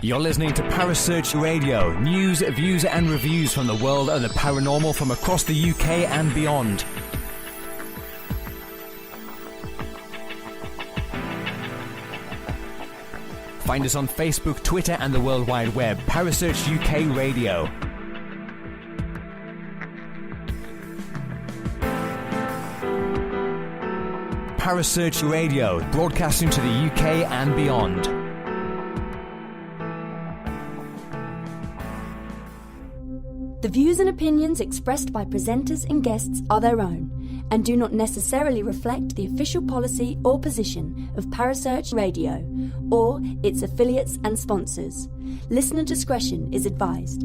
You're listening to Parasearch Radio, news, views and reviews from the world of the paranormal from across the UK and beyond. Find us on Facebook, Twitter and the World Wide Web. Parasearch UK Radio. Parasearch Radio, broadcasting to the UK and beyond. The views and opinions expressed by presenters and guests are their own and do not necessarily reflect the official policy or position of Parasearch Radio or its affiliates and sponsors. Listener discretion is advised.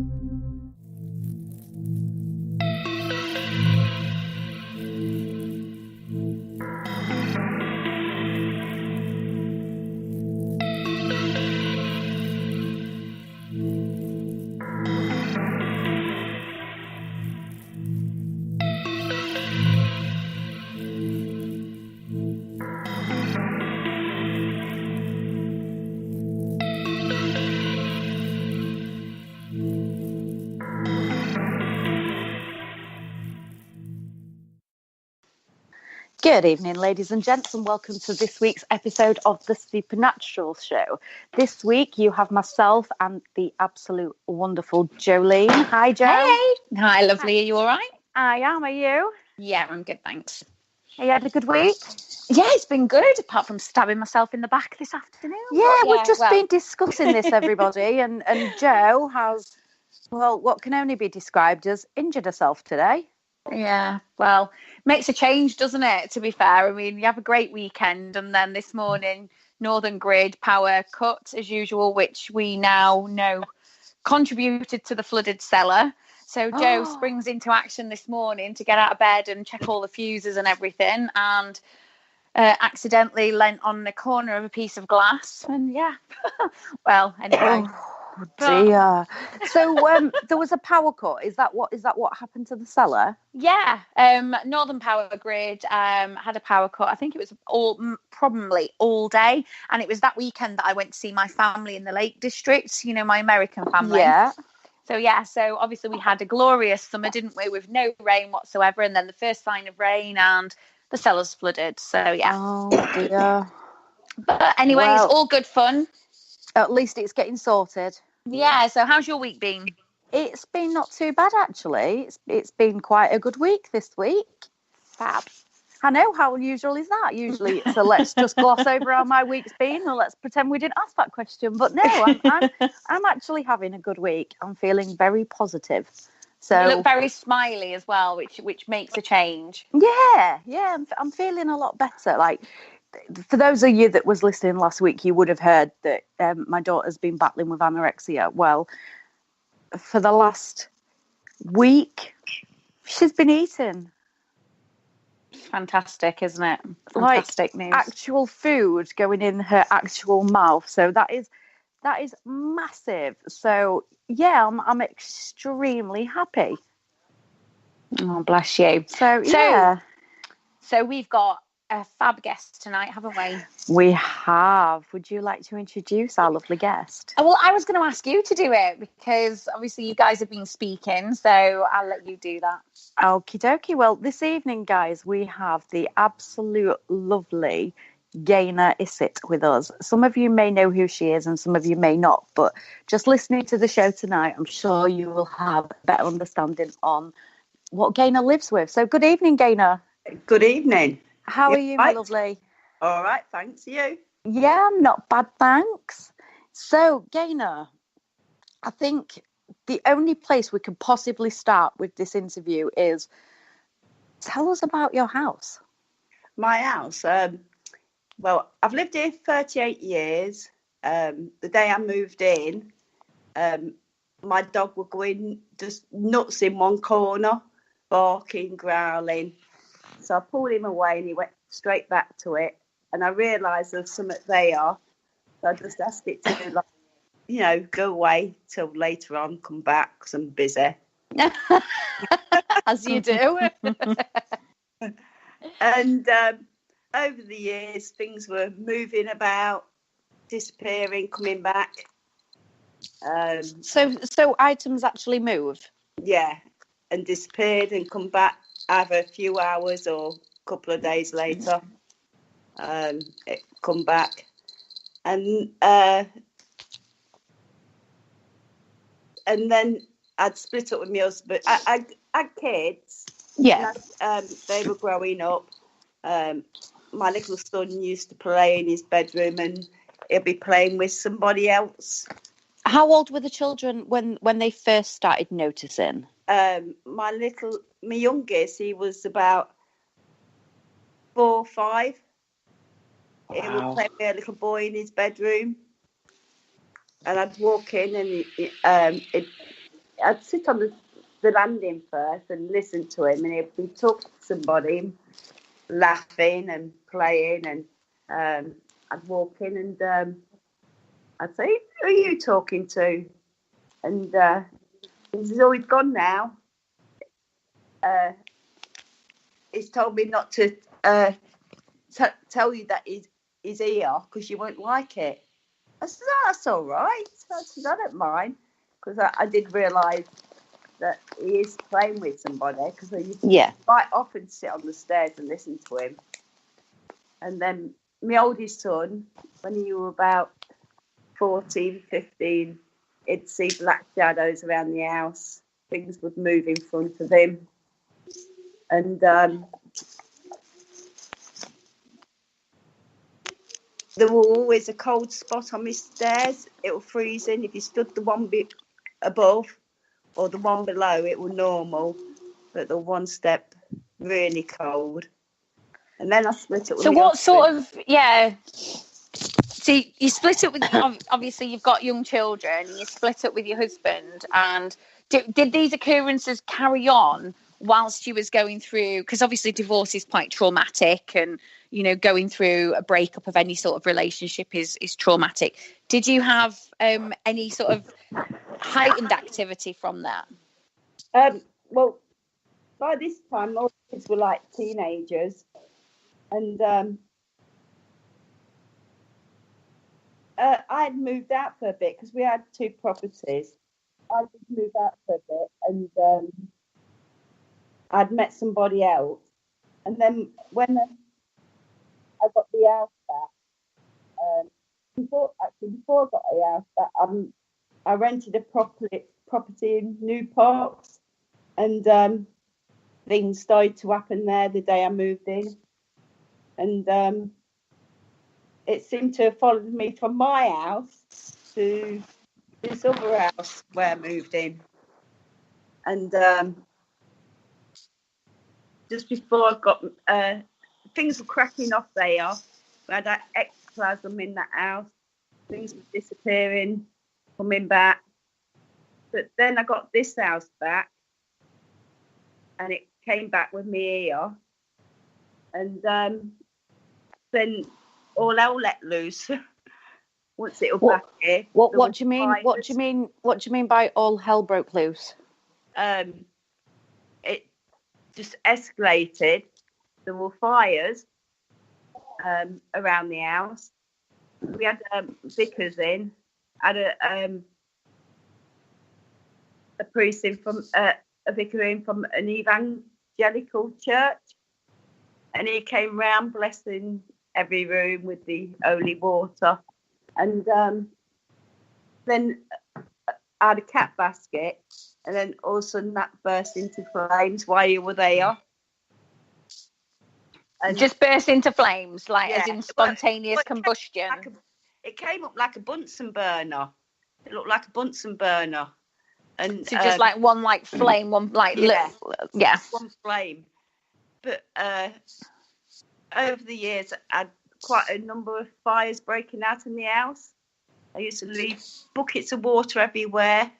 Good evening, ladies and gents, and welcome to this week's episode of the Supernatural Show. This week you have myself and the absolute wonderful Jolene. Hi, Jo. Hey. Hi, lovely. Are you all right? I am. Are you? Yeah, I'm good, thanks. Have you had a good week? Yeah, it's been good, apart from stabbing myself in the back this afternoon. Yeah, we've just been discussing this, everybody, and Jo has, well, what can only be described as injured herself today. Yeah, well, makes a change, doesn't it, to be fair? I mean, you have a great weekend, and then this morning, Northern Grid power cut, as usual, which we now know contributed to the flooded cellar. So Jo springs into action this morning to get out of bed and check all the fuses and everything, and accidentally leant on the corner of a piece of glass. And yeah, well, anyway. Oh dear. So there was a power cut. Is that what happened to the cellar? Yeah. Northern Power Grid had a power cut. I think it was probably all day, and it was that weekend that I went to see my family in the Lake District. You know, my American family. Yeah. So obviously we had a glorious summer, didn't we, with no rain whatsoever, and then the first sign of rain and the cellar's flooded. So yeah. Oh dear. But anyway, it's all good fun. At least it's getting sorted. Yeah, so how's your week been? It's been not too bad, actually. It's been quite a good week this week. Fab. I know, how unusual is that? Usually it's a let's just gloss over how my week's been and let's pretend we didn't ask that question. But no, I'm actually having a good week. I'm feeling very positive. So you look very smiley as well, which makes a change. Yeah, I'm feeling a lot better. Like, for those of you that was listening last week, you would have heard that my daughter's been battling with anorexia. Well, for the last week, she's been eating. Fantastic, isn't it? Fantastic news. Actual food going in her actual mouth. So that is massive. So yeah, I'm extremely happy. Oh, bless you. So yeah. So we've got a fab guest tonight, haven't we? We have. Would you like to introduce our lovely guest? Well, I was going to ask you to do it because obviously you guys have been speaking, so I'll let you do that. Okie dokie. Well, this evening, guys, we have the absolute lovely Gaynor Issit with us. Some of you may know who she is and some of you may not, but just listening to the show tonight, I'm sure you will have a better understanding on what Gaynor lives with. So good evening, Gaynor. Good evening. How are you, my lovely? All right, thanks. You? Yeah, I'm not bad, thanks. So, Gaynor, I think the only place we could possibly start with this interview is tell us about your house. My house? Well, I've lived here 38 years. The day I moved in, my dog was going just nuts in one corner, barking, growling. So I pulled him away and he went straight back to it. And I realised there's something there. So I just asked it to, go away till later on, come back because I'm busy. As you do. And over the years, things were moving about, disappearing, coming back. So items actually move? Yeah, and disappeared and come back either a few hours or a couple of days later. It come back. And then I'd split up with my husband. I had kids. Yeah. And they were growing up. My little son used to play in his bedroom and he'll be playing with somebody else. How old were the children when they first started noticing? My youngest, he was about 4 or 5. Wow. He would play with a little boy in his bedroom. And I'd walk in and I'd sit on the landing first and listen to him, and he'd be talking to somebody, laughing and playing, and I'd walk in and I'd say, "Who are you talking to?" And he says, "Oh, he's gone now. He's told me not to tell you that he's here because you won't like it." I said, "Oh, that's all right." I said, "I don't mind," because I did realise that he is playing with somebody, because I used to quite often sit on the stairs and listen to him. And then my oldest son, when he was about 14, 15, he'd see black shadows around the house. Things would move in front of him. And there was always a cold spot on my stairs. It was freezing. If you stood the one bit above or the one below, it was normal, but the one step really cold. And then I split it with So my what husband. sort of, so you split up with, obviously you've got young children, and you split up with your husband, and did these occurrences carry on whilst you was going through, because obviously divorce is quite traumatic, and going through a breakup of any sort of relationship is traumatic. Did you have any sort of heightened activity from that? Well, by this time, all the kids were like teenagers, and I had moved out for a bit because we had 2 properties. I just moved out for a bit, and I'd met somebody else. And then when I got the house back, before I got the house back, I rented a property in New Parks, and things started to happen there the day I moved in. And it seemed to have followed me from my house to this other house where I moved in. And just before I got, things were cracking off there. We had that ectoplasm in that house. Things were disappearing, coming back. But then I got this house back, and it came back with me here. And then all hell let loose. Once it was back here. What do you mean? Fires. What do you mean by all hell broke loose? It just escalated. There were fires around the house. We had vicars in. Had a priest in from a vicar in from an evangelical church, and he came round blessing every room with the holy water. And then I had a cat basket, and then all of a sudden that burst into flames while you were there. And just burst into flames, as in spontaneous combustion. It came up like a Bunsen burner. It looked like a Bunsen burner. And so just like one flame, one one flame. But over the years, I had quite a number of fires breaking out in the house. I used to leave buckets of water everywhere,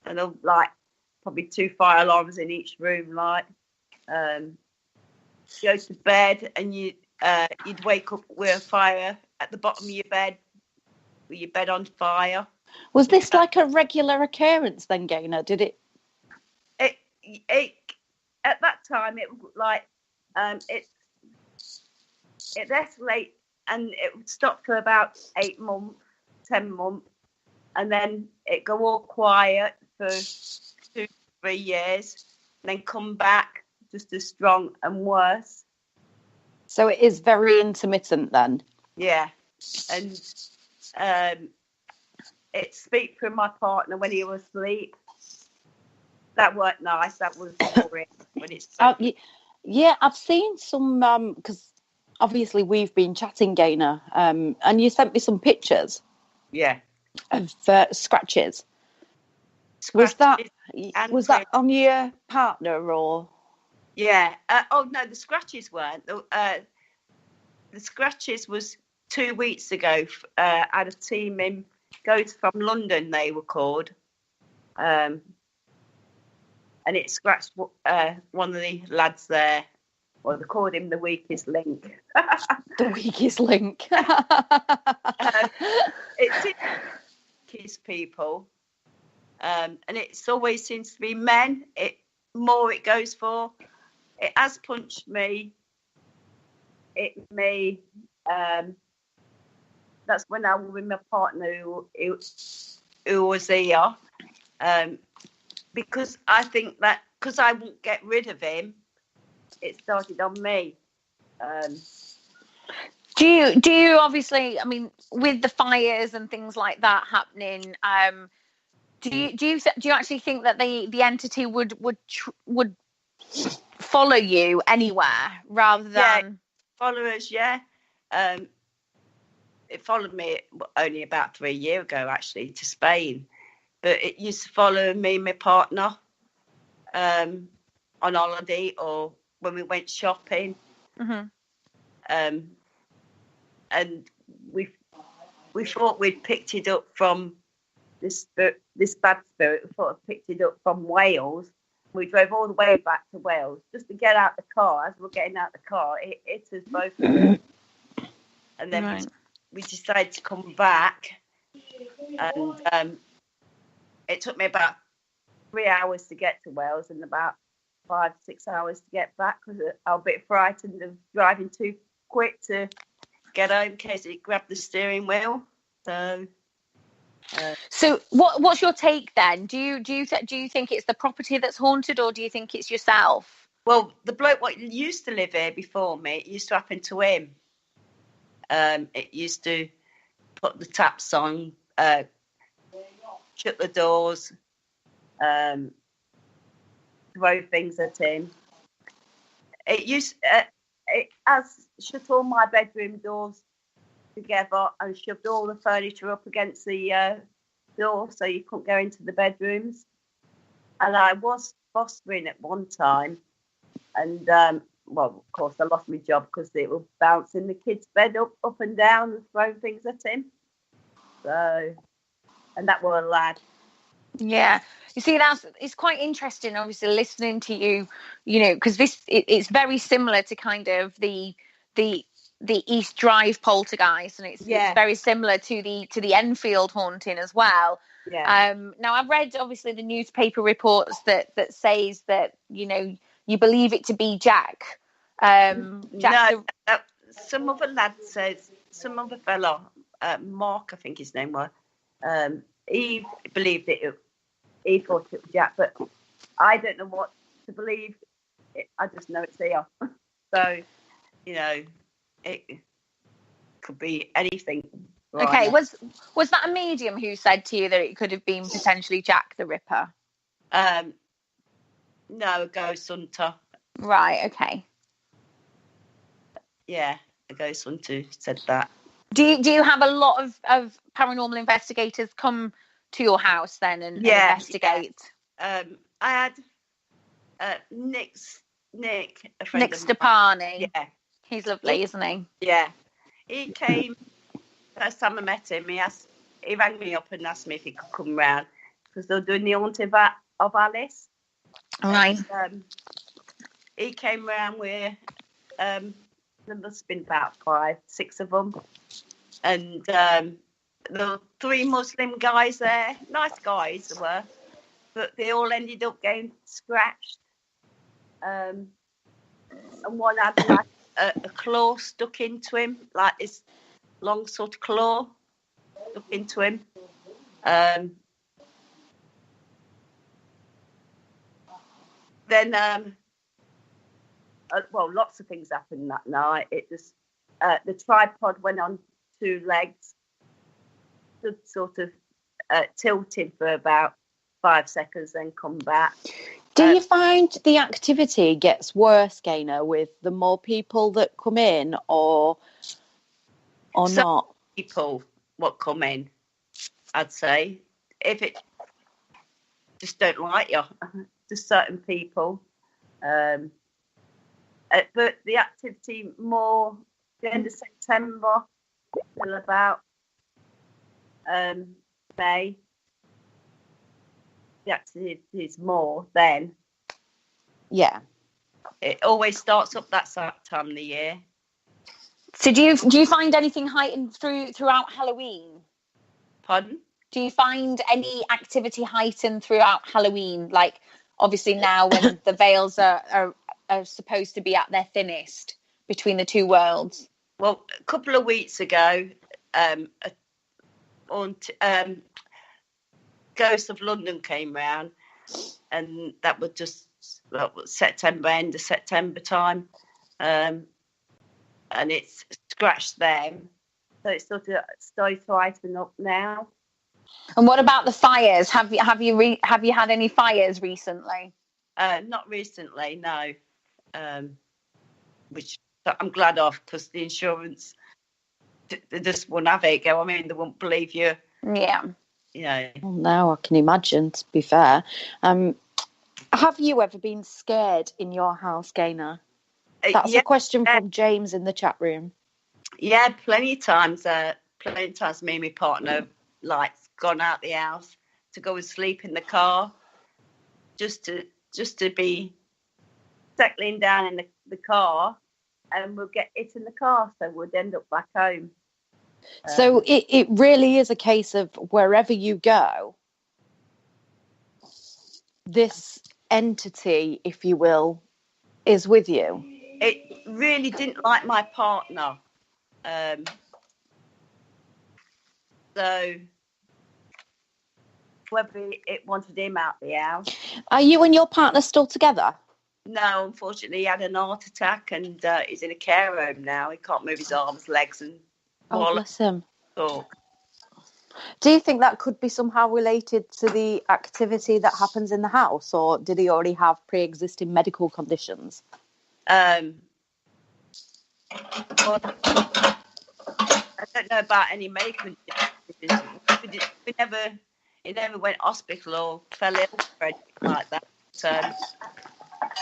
and probably 2 fire alarms in each room. Go to bed, and you'd wake up with a fire at the bottom of your bed, with your bed on fire. Was this like a regular occurrence then, Gaynor? Did it? at that time it was like it escalated and it would stop for about 8 months, 10 months, and then it go all quiet for 2-3 years, and then come back just as strong and worse. So it is very intermittent then. Yeah, and it speak from my partner when he was asleep. That weren't nice. That was boring when it's. Yeah, I've seen some because obviously we've been chatting, Gaynor, and you sent me some pictures. Yeah. Of scratches. Was that on your partner or? Yeah. Oh no, the scratches weren't. The scratches was 2 weeks ago. I had a team in goes from London. They were called, and it scratched one of the lads there. Well, they called him the weakest link. The weakest link. It's his people, and it always seems to be men. More it goes for. It has punched me. That's when I was with my partner who was here, because I think that because I won't get rid of him, it started on me. Do you obviously? I mean, with the fires and things like that happening, do you actually think that the entity would follow you anywhere rather than follow us? Yeah, it followed me only about 3 years ago, actually, to Spain, but it used to follow me and my partner on holiday or when we went shopping. Mm-hmm. And we thought we'd picked it up from this bad spirit. We thought we picked it up from Wales. We drove all the way back to Wales just to get out the car. As we're getting out the car, it hit us both of us. And then we decided to come back. And it took me about 3 hours to get to Wales and about 5-6 hours to get back because I was a bit frightened of driving too quick to get home in case it grabbed the steering wheel. So what's your take then? Do you think it's the property that's haunted, or do you think it's yourself? Well, the bloke what used to live here before me, it used to happen to him. It used to put the taps on, shut the doors, throw things at him. It has shut all my bedroom doors together and shoved all the furniture up against the door so you couldn't go into the bedrooms. And I was fostering at one time. And, well, of course, I lost my job because it was bouncing the kid's bed up and down and throwing things at him. So, and that was a lad. Yeah. You see, it's quite interesting, obviously, listening to you, because it's very similar to kind of the East Drive poltergeist, and it's very similar to the Enfield haunting as well. Yeah. Now, I've read, obviously, the newspaper reports that says that, you believe it to be Jack. Some other lad says, some other fella, Mark, I think his name was, he believed it. He thought it was Jack, but I don't know what to believe. I just know it's here. So, it could be anything. Right. Okay, was that a medium who said to you that it could have been potentially Jack the Ripper? No, a ghost hunter. Right, okay. Yeah, a ghost hunter said that. Do you have a lot of paranormal investigators come to your house then and investigate? Yeah. I had Nick, a friend Nick of Stepani. Yeah. He's lovely, isn't he? Yeah. He came, first time I met him, he rang me up and asked me if he could come round because they were doing the haunting of Alice. All right. And, he came round with, there must have been about 5-6 of them. And there were 3 Muslim guys there, nice guys they were. but they all ended up getting scratched. And one had like a claw stuck into him, like this long sort of claw stuck into him. Then, well, lots of things happened that night. It just the tripod went on 2 legs, stood sort of tilted for about 5 seconds, then come back. Do you find the activity gets worse, Gaynor, with the more people that come in, or not? People what come in, I'd say, if it just don't like you, just certain people. But the activity more the end of September till about May. The activity is more then. Yeah. It always starts up that time of the year. So do you find anything heightened throughout Halloween? Pardon? Do you find any activity heightened throughout Halloween? Like, obviously now when the veils are supposed to be at their thinnest between the two worlds. Well, a couple of weeks ago, Ghosts of London came round, and that was just September, end of September time, and it's scratched them, so it's sort of started to lighten up now. And what about the fires? Have you had any fires recently? Not recently, no. Which I'm glad of, because the insurance they just won't have it. I mean, they won't believe you. Yeah. You know. Well, no, I can imagine, to be fair. Have you ever been scared in your house, Gaynor? That's a question from James in the chat room. Yeah, plenty of times. Me and my partner, like, gone out the house to go and sleep in the car, just to be settling down in the car, and we'll get it in the car, so we'd end up back home. So it really is a case of wherever you go, this entity, if you will, is with you. It really didn't like my partner. So whether it wanted him out the house. Are you and your partner still together? No, unfortunately, he had an heart attack, and he's in a care home now. He can't move his arms, legs, and bless him. Talk. Do you think that could be somehow related to the activity that happens in the house, or did he already have pre-existing medical conditions? Well, I don't know about any medical conditions. He never went hospital or fell ill or anything like that.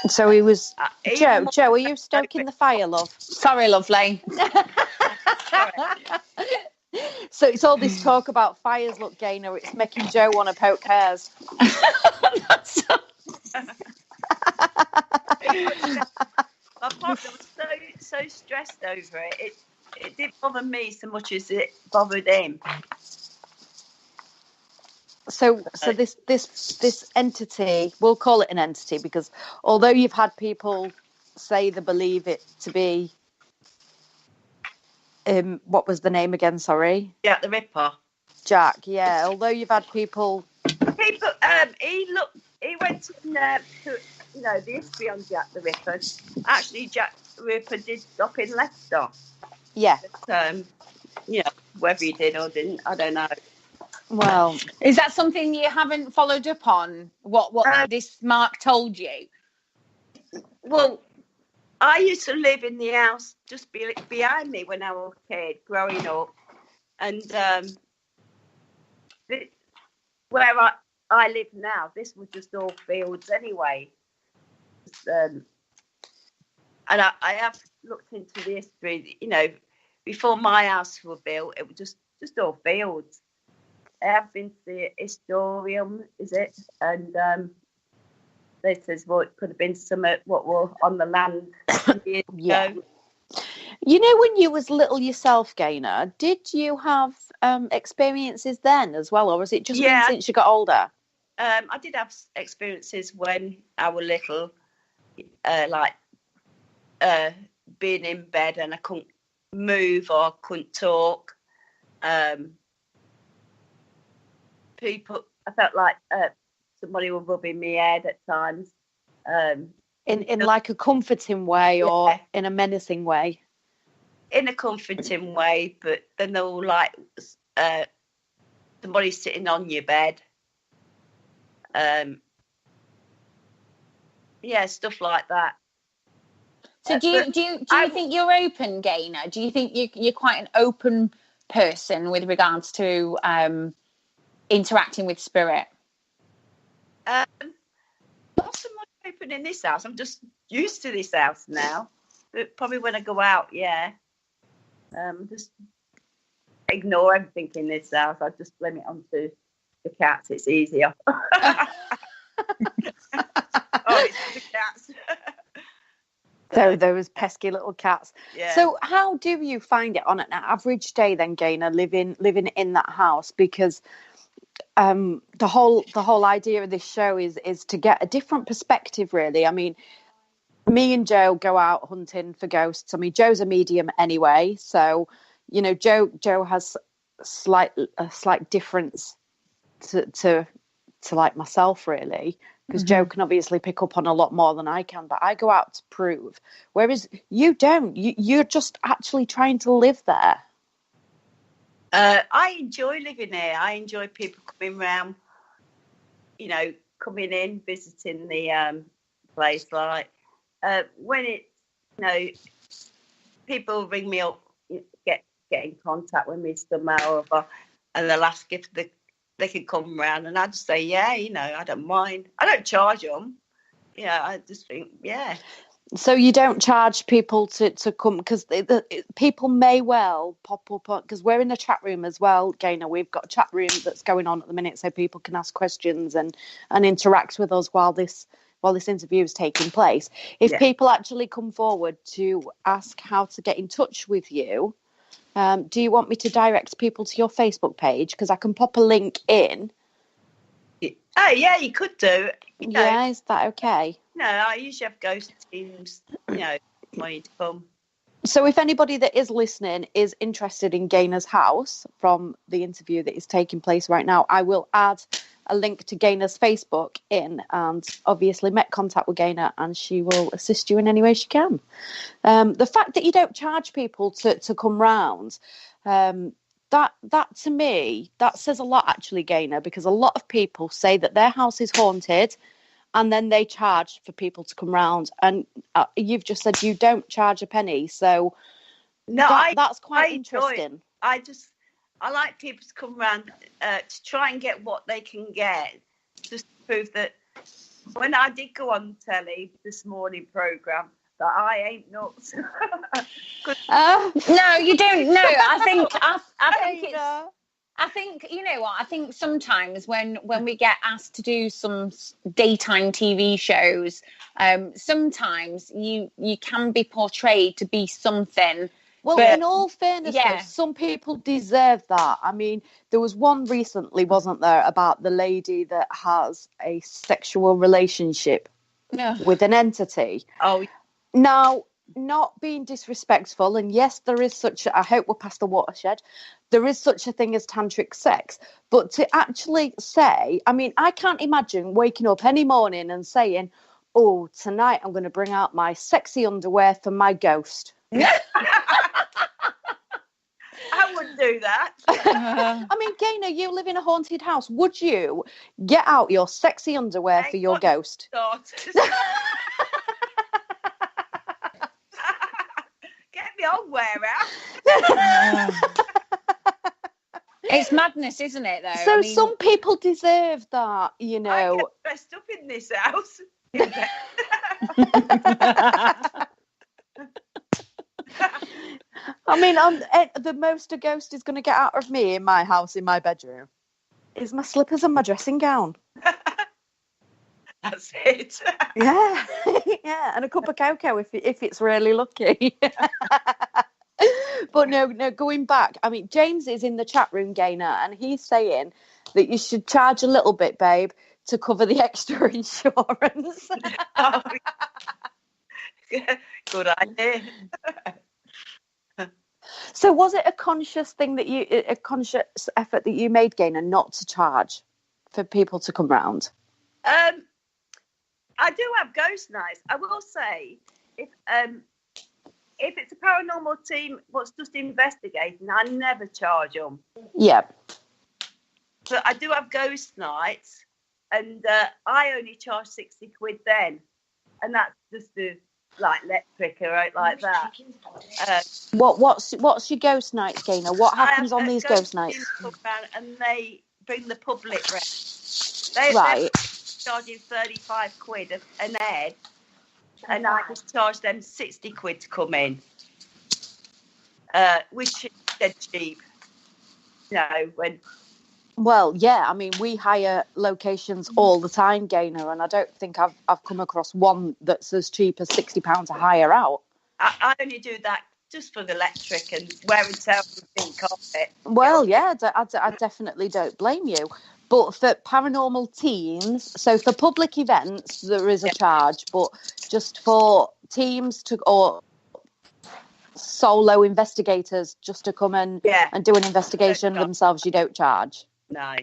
So he was. Jo, are you stoking the fire, love? Sorry, lovely. So it's all this talk about fires, look, Gaynor. It's making Jo want to poke hairs. My partner was so stressed over it. It didn't bother me so much as it bothered him. So this entity, we'll call it an entity, because although you've had people say they believe it to be, what was the name again? Sorry. Jack the Ripper. Jack, yeah. Although you've had people. He went to the history on Jack the Ripper. Actually, Jack the Ripper did stop in Leicester. Yeah. But, whether he did or didn't, I don't know. Well, is that something you haven't followed up on? What this Mark told you? Well, I used to live in the house just behind me when I was a kid, growing up, and where I live now, this was just all fields anyway. And I have looked into the history. Before my house was built, it was just all fields. I have been to the historium, is it? And they says, well, it could have been some what were on the land years ago. When you was little yourself, Gaynor, did you have experiences then as well, or was it just been since you got older? I did have experiences when I was little, like being in bed and I couldn't move or couldn't talk. People, I felt like somebody was rubbing my head at times. In like a comforting way, or in a menacing way? In a comforting way, but then they'll like somebody sitting on your bed. Stuff like that. So do you think you're open, Gaynor? Do you think you're quite an open person with regards to interacting with spirit? Not so much open in this house. I'm just used to this house now. But probably when I go out, just ignore everything in this house. I just blame it onto the cats. It's easier. It's the cats. So those pesky little cats. Yeah. So how do you find it on an average day then, Gaynor, living in that house? Because the whole idea of this show is to get a different perspective, really. I mean, me and Jo go out hunting for ghosts. I mean, Jo's a medium anyway, so you know, Jo has a slight difference to like myself, really. Because Jo can obviously pick up on a lot more than I can, but I go out to prove. Whereas you don't. You're just actually trying to live there. I enjoy living there. I enjoy people coming round, you know, coming in, visiting the place. Like when it's, you know, people ring me up, get in contact with me somehow, and they'll ask if they can come round, and I just say, yeah, you know, I don't mind. I don't charge them. Yeah, I just think, yeah. So you don't charge people to come, because people may well pop up, because we're in a chat room as well, Gaynor. We've got a chat room that's going on at the minute, so people can ask questions and interact with us while this interview is taking place. If people actually come forward to ask how to get in touch with you, do you want me to direct people to your Facebook page? Because I can pop a link in. Oh, yeah, you could do. You know, yeah, is that okay? No, I usually have ghost teams, you know, want you to come. So if anybody that is listening is interested in Gaynor's house from the interview that is taking place right now, I will add a link to Gaynor's Facebook in, and obviously make contact with Gaynor and she will assist you in any way she can. The fact that you don't charge people to come round, that to me, that says a lot actually, Gaynor, because a lot of people say that their house is haunted and then they charge for people to come round, and you've just said you don't charge a penny, so that's quite interesting. I like people to come round to try and get what they can get, just to prove that when I did go on telly this morning programme, that I ain't nuts. No, you don't know. I think you know what? I think sometimes when we get asked to do some daytime TV shows, sometimes you can be portrayed to be something. Well, but, in all fairness, though, some people deserve that. I mean, there was one recently, wasn't there, about the lady that has a sexual relationship with an entity. Oh, now, not being disrespectful, and yes, there is I hope we're past the watershed, there is such a thing as tantric sex, but to actually say, I mean, I can't imagine waking up any morning and saying, oh, tonight I'm going to bring out my sexy underwear for my ghost. I wouldn't do that. I mean, Gaynor, you live in a haunted house. Would you get out your sexy underwear for your ghost? Get me on wear out. It's madness, isn't it, though? So some people deserve that, you know. I get dressed up in this house. I mean, the most a ghost is going to get out of me in my house, in my bedroom, is my slippers and my dressing gown. That's it. Yeah, yeah, and a cup of cocoa if it's really lucky. But no, going back, I mean, James is in the chat room, Gaynor, and he's saying that you should charge a little bit, babe, to cover the extra insurance. Oh, good idea. So was it a conscious effort that you made, Gaynor, not to charge for people to come round? I do have ghost nights. I will say, if it's a paranormal team what's just investigating, I never charge them. Yeah. But I do have ghost nights, and I only charge 60 quid then, and that's just the electric or out like that. What's your ghost nights, Gaynor? What happens on these ghost nights? And they bring the public round. Right. They're charging 35 quid an head, and I just charge them 60 quid to come in, which is dead cheap. When. Well, yeah, I mean, we hire locations all the time, Gaynor, and I don't think I've come across one that's as cheap as £60 to hire out. I only do that just for the electric and wear and tear and think of it. Well, yeah, I definitely don't blame you. But for paranormal teams, so for public events, there is a charge, but just for teams or solo investigators just to come and do an investigation themselves, you don't charge. No.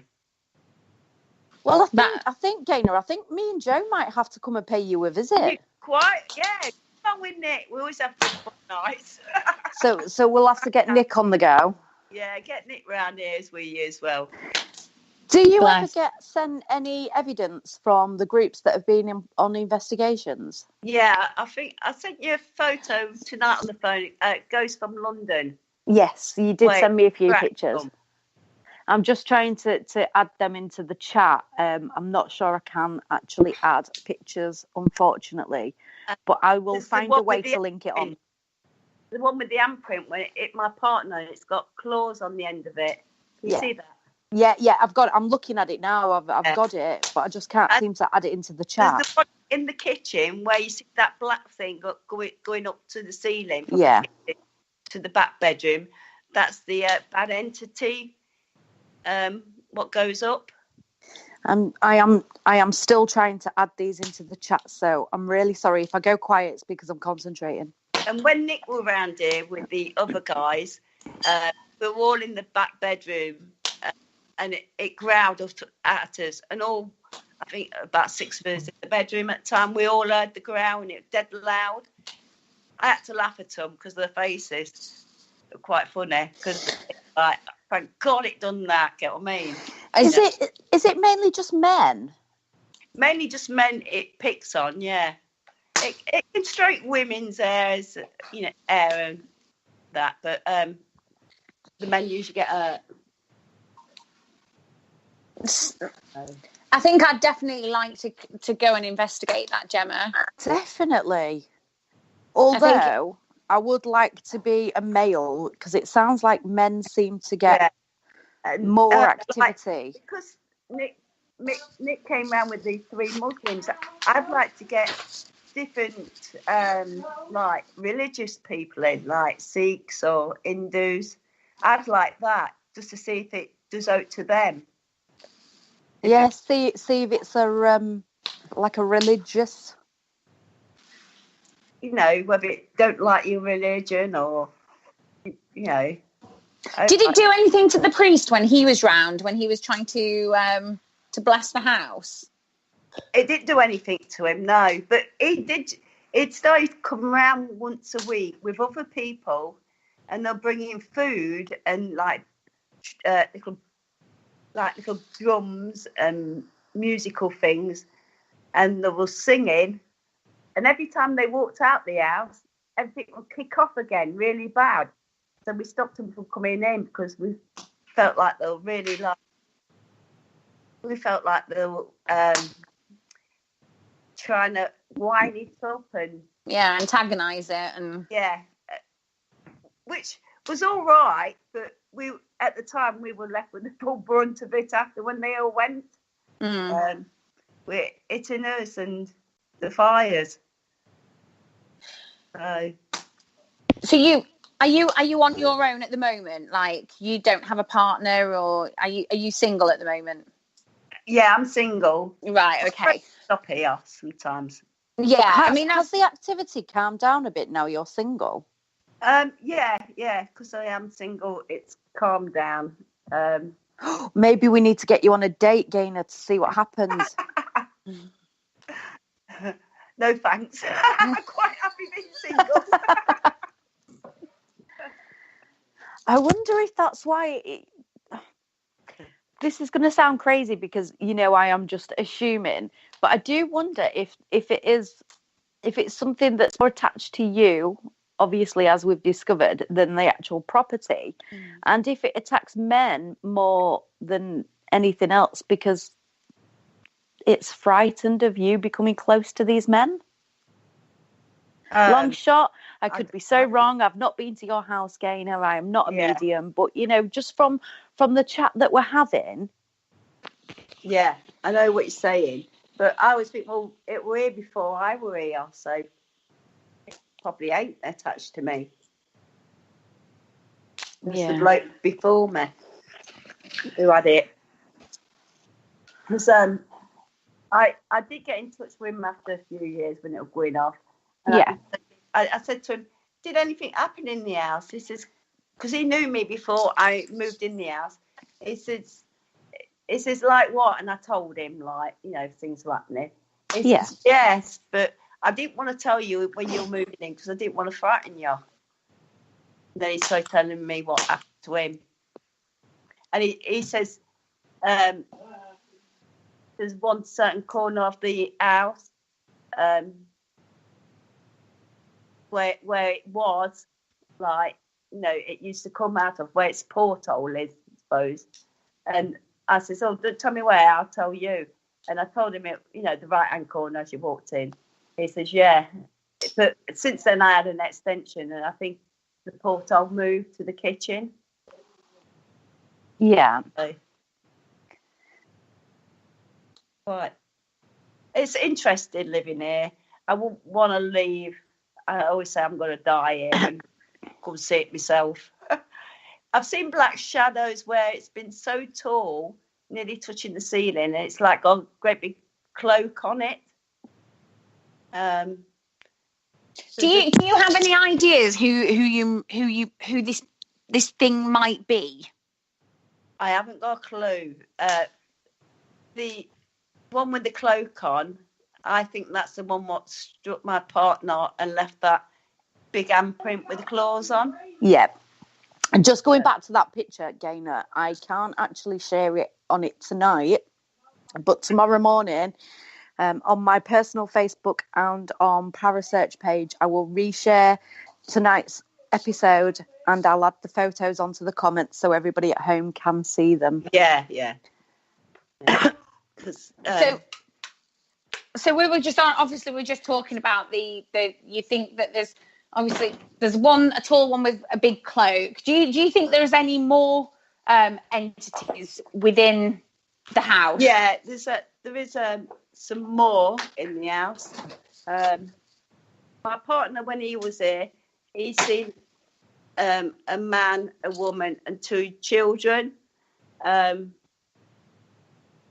Well, I think, Gaynor, me and Jo might have to come and pay you a visit. Yeah. Come on with Nick. We always have fun nights. So we'll have to get Nick on the go. Yeah, get Nick round here as well. Do you ever send any evidence from the groups that have been on investigations? Yeah, I think I sent you a photo tonight on the phone. Ghost from London. Yes, you did send me a few pictures. I'm just trying to add them into the chat. I'm not sure I can actually add pictures, unfortunately, but I will find a way to link it on. The one with the handprint, when it hit my partner, it's got claws on the end of it. Can you see that? Yeah, I've got it. I'm looking at it now. I've got it, but I just can't seem to add it into the chat. There's the one in the kitchen where you see that black thing going up to the ceiling. Yeah. To the back bedroom. That's the bad entity. What goes up? I am still trying to add these into the chat, so I'm really sorry if I go quiet. It's because I'm concentrating. And when Nick was around here with the other guys, we were all in the back bedroom, and it growled at us, and all, I think about 6 of us in the bedroom at the time, we all heard the growl, and it was dead loud. I had to laugh at them because their faces were quite funny, because thank God it done that, get what I mean? Is it mainly just men? Mainly just men it picks on, yeah. It can stroke women's hair, hair and that, but the men usually get hurt. I think I'd definitely like to go and investigate that, Gemma. Definitely. Although I would like to be a male, because it sounds like men seem to get more activity. Because Nick came round with these 3 Muslims. I'd like to get different religious people in, like Sikhs or Hindus. I'd like that, just to see if it does out to them. Yeah, see if it's a religious. Whether it don't like your religion or, Did it do anything to the priest when he was round, when he was trying to bless the house? It didn't do anything to him, no. But it started to come around once a week with other people, and they'll bring in food and little drums and musical things, and they were singing. And every time they walked out the house, everything would kick off again really bad. So we stopped them from coming in because we felt like they were really trying to wind it up and antagonise it and which was all right, but we at the time we were left with the full brunt of it after when they all went. We're hitting us and the fires. So are you on your own at the moment? Like, you don't have a partner, or are you single at the moment? Yeah, I'm single. Right, okay. Stop here sometimes. Yeah, I mean, Has the activity calmed down a bit now you're single? Yeah, because I am single. It's calmed down. Maybe we need to get you on a date, Gaynor, to see what happens. No thanks. I'm quite happy being single. I wonder if that's why. This is going to sound crazy because I am just assuming, but I do wonder if it's something that's more attached to you, obviously, as we've discovered, than the actual property, and if it attacks men more than anything else because it's frightened of you becoming close to these men. Long shot. I could be so wrong. I've not been to your house, Gaynor. I am not a medium, but just from the chat that we're having. Yeah, I know what you're saying, but I always think, well, it were here before I were here, so it probably ain't attached to me. It's the bloke before me who had it. Because I did get in touch with him after a few years when it was going off. And I said to him, did anything happen in the house? He says, because he knew me before I moved in the house. He says, like what? And I told him, like, things were happening. He says, yes, but I didn't want to tell you when you're moving in because I didn't want to frighten you. And then he started telling me what happened to him. And he says, there's one certain corner of the house where it was, like, it used to come out of where its porthole is, I suppose. And I said, oh, don't tell me where, I'll tell you. And I told him, the right-hand corner as you walked in. He says, yeah. But since then, I had an extension, and I think the porthole moved to the kitchen. Yeah. But it's interesting living here. I wouldn't want to leave. I always say I'm going to die here and come see it myself. I've seen black shadows where it's been so tall, nearly touching the ceiling, and it's like got a great big cloak on it. Do you have any ideas who this thing might be? I haven't got a clue. The one with the cloak on, I think that's the one what struck my partner and left that big handprint with the claws on. Yeah. And just going back to that picture, Gaynor, I can't actually share it on it tonight, but tomorrow morning, on my personal Facebook and on Parasearch page, I will reshare tonight's episode and I'll add the photos onto the comments so everybody at home can see them. Yeah. So we were just obviously we're just talking about the you think that there's one, a tall one with a big cloak. Do you think there's any more entities within the house? Yeah, there is some more in the house. My partner, when he was here, he seen a man, a woman, and 2 children.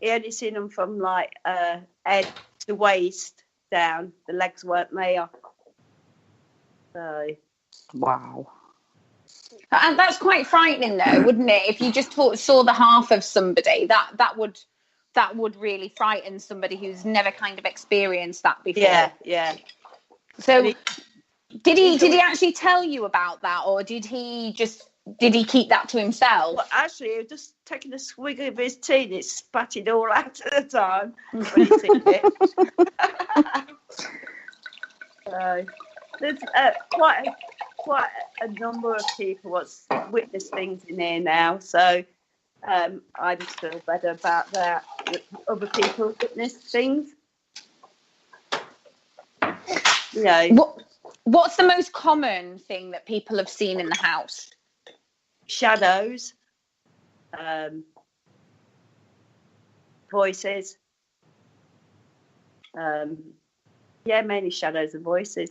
He only seen them from like head to waist down. The legs weren't there. So. Wow. And that's quite frightening, though, wouldn't it? If you just saw the half of somebody, that would really frighten somebody who's never kind of experienced that before. Yeah. So, did he actually tell you about that, or did he keep that to himself? Well, actually, he was just taking a swig of his tea and it spat it all out at the time when he seen it. So, there's quite a number of people what's witnessed things in here now. So I just feel better about that. Other people witness things. What's the most common thing that people have seen in the house? Shadows, voices. Mainly shadows and voices.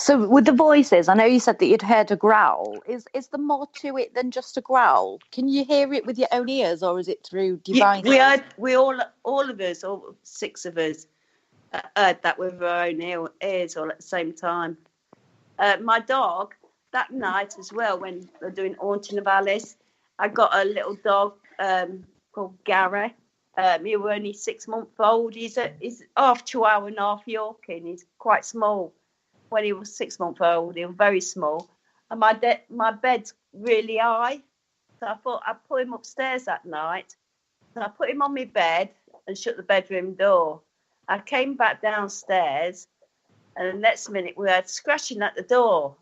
So with the voices, I know you said that you'd heard a growl. Is there more to it than just a growl? Can you hear it with your own ears, or is it through devices? We all of us, all 6 of us, heard that with our own ears all at the same time. My dog, that night as well, when they're doing Haunting of Alice, I got a little dog called Gary. He was only 6 months old. He's half Chihuahua and half Yorkie. He's quite small. When he was 6 months old, he was very small. And my bed's really high. So I thought I'd put him upstairs that night. So I put him on my bed and shut the bedroom door. I came back downstairs, and the next minute we heard scratching at the door.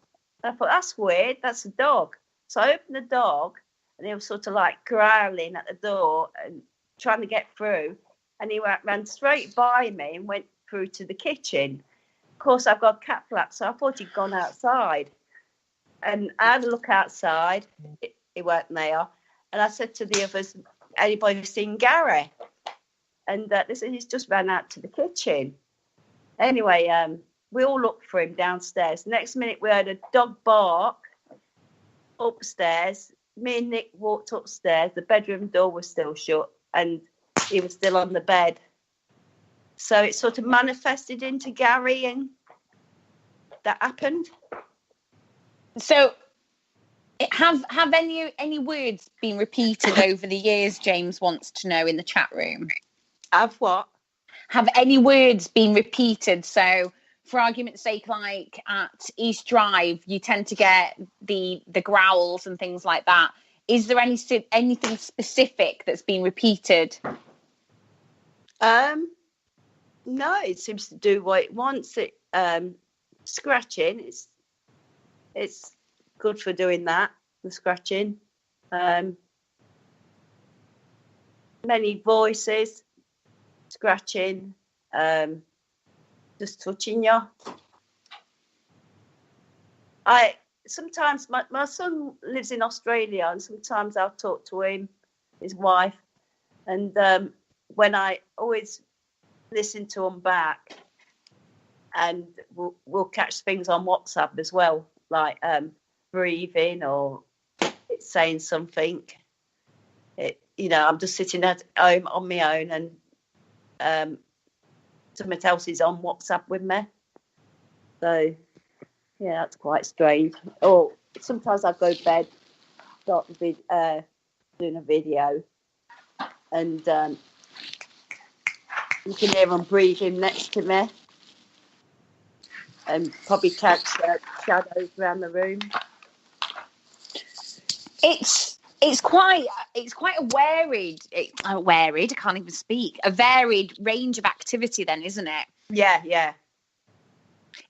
I thought, that's weird, that's a dog. So I opened the dog, and he was sort of like growling at the door and trying to get through. And he ran straight by me and went through to the kitchen. Of course, I've got cat flap, so I thought he'd gone outside. And I had a look outside. He weren't there. And I said to the others, anybody seen Gary? And they said, he's just ran out to the kitchen. Anyway, we all looked for him downstairs. Next minute, we heard a dog bark upstairs. Me and Nick walked upstairs. The bedroom door was still shut, and he was still on the bed. So it sort of manifested into Gary, and that happened. So, have any words been repeated over the years? James wants to know in the chat room. Have what? Have any words been repeated? So, for argument's sake, like at East Drive, you tend to get the growls and things like that. Is there anything specific that's been repeated? No, it seems to do what it wants. It scratching. It's good for doing that. The scratching. Many voices, scratching, just touching you. Sometimes my son lives in Australia, and sometimes I'll talk to him, his wife, and when I always listen to them back, and we'll catch things on WhatsApp as well, like breathing or it's saying something. I'm just sitting at home on my own, and somebody else is on WhatsApp with me. So, yeah, that's quite strange. Or sometimes I go to bed, start doing a video, and you can hear them breathing next to me, and probably catch shadows around the room. It's quite a varied. I can't even speak. A varied range of activity, then, isn't it? Yeah.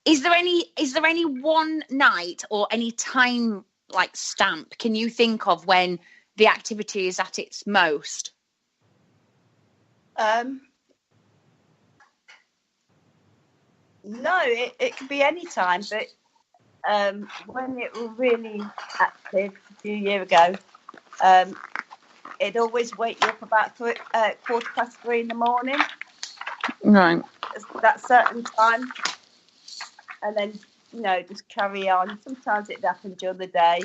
Is there any one night or any time like stamp can you think of when the activity is at its most? No, it could be any time, but when it was really active a few years ago, it'd always wake you up about 3:15 in the morning. Right. That certain time, and then just carry on. Sometimes it happens during the day.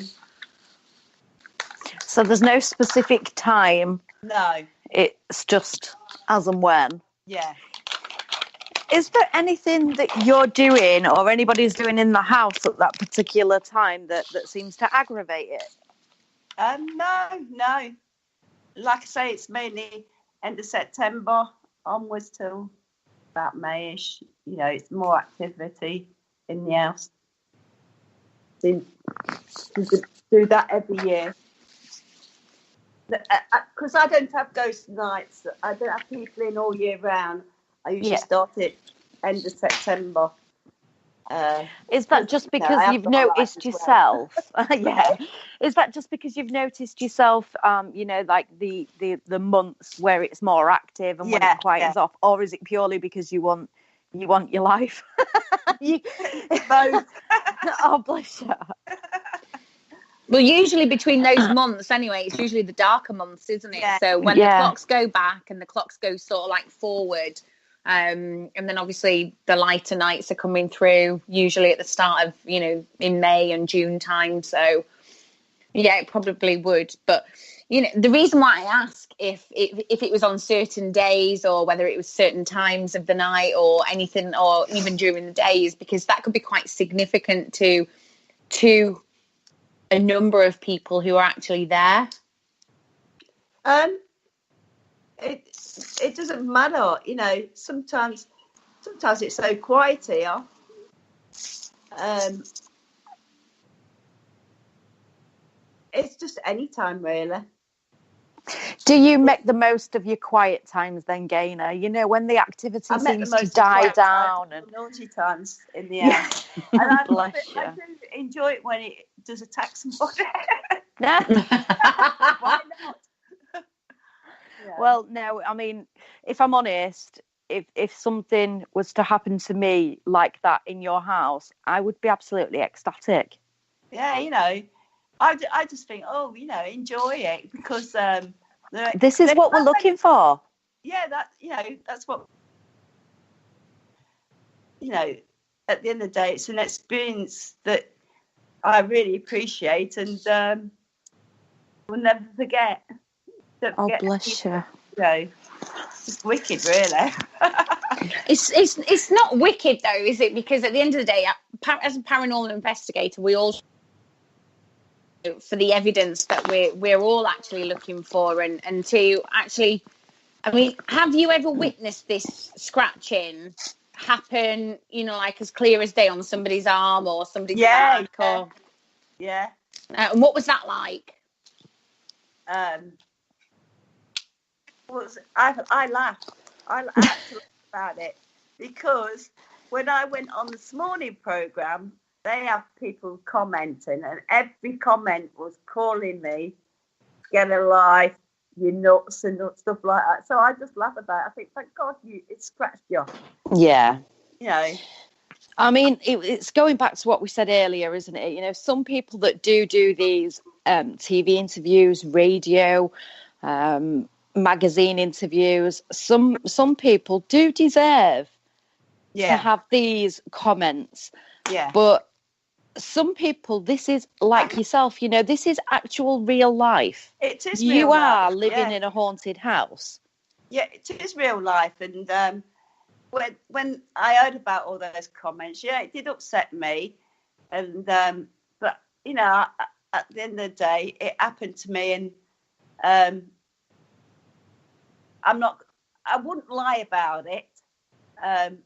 So there's no specific time. No. It's just as and when. Yeah. Is there anything that you're doing or anybody's doing in the house at that particular time that seems to aggravate it? No. Like I say, it's mainly end of September onwards till about Mayish. It's more activity in the house. Seems to do that every year. Because I don't have ghost nights. I don't have people in all year round. I usually start it end of September. Is that just because you've noticed yourself? Yeah. Is that just because you've noticed yourself, like the months where it's more active and when it quietens off, or is it purely because you want your life? Both. Oh, bless you. Well, usually between those months, anyway, it's usually the darker months, isn't it? Yeah. So when the clocks go back and the clocks go sort of like forward, And then obviously the lighter nights are coming through, usually at the start of, in May and June time. So yeah, it probably would. But, the reason why I ask if it was on certain days or whether it was certain times of the night or anything, or even during the day, is because that could be quite significant to a number of people who are actually there. It doesn't matter, sometimes it's so quiet here. It's just any time, really. Do you make the most of your quiet times then, Gaynor? When the activity seems to die down and naughty times in the air. And I do enjoy it when it does attack somebody. Why not? Yeah. Well, no, I mean, if I'm honest, if something was to happen to me like that in your house, I would be absolutely ecstatic. Yeah, I just think, enjoy it, because this is what we're looking for. Yeah, that's what, at the end of the day, it's an experience that I really appreciate and will never forget. Don't forget. Bless you. It's wicked, really. It's not wicked though, is it? Because at the end of the day, as a paranormal investigator, we all for the evidence that we're all actually looking for, and to actually, I mean, have you ever witnessed this scratching happen, like as clear as day on somebody's arm or somebody's back? Yeah. And what was that like? I laughed. I had to laugh about it, because when I went on this morning programme, they have people commenting, and every comment was calling me, get a life, you nuts, and stuff like that. So I just laugh about it. I think, thank God it scratched you. Yeah. I mean, it's going back to what we said earlier, isn't it? Some people that do these TV interviews, radio, magazine interviews, some people do deserve to have these comments. Yeah. But some people, this is like yourself, this is actual real life. It is. You are living in a haunted house. Yeah, it is real life. And when I heard about all those comments, it did upset me. And but at the end of the day, it happened to me, and I wouldn't lie about it. I've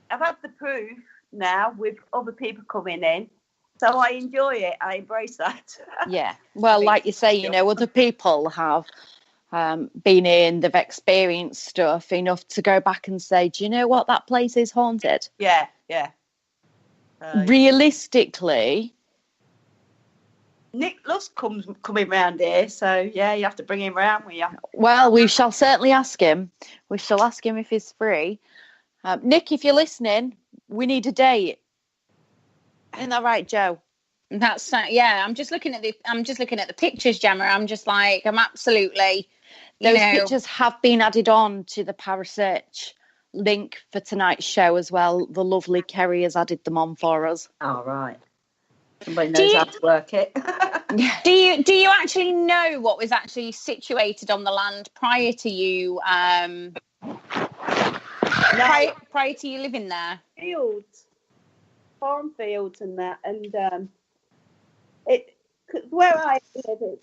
had the proof now with other people coming in, so I enjoy it. I embrace that. Yeah. Well, like you say, other people have been in, they've experienced stuff enough to go back and say, do you know what, that place is haunted? Yeah. Realistically, Nick loves coming round here, so you have to bring him round with you. Well, we shall certainly ask him. We shall ask him if he's free. Nick, if you're listening, we need a date. Isn't that right, Jo? That's I'm just looking at the pictures, Gemma. I'm absolutely. Those pictures have been added on to the Parasearch link for tonight's show as well. The lovely Kerry has added them on for us. Oh, right. Somebody knows how to work it. Do you actually know what was actually situated on the land prior to you? Prior to you living there? Fields, farm fields, and that, and where I live,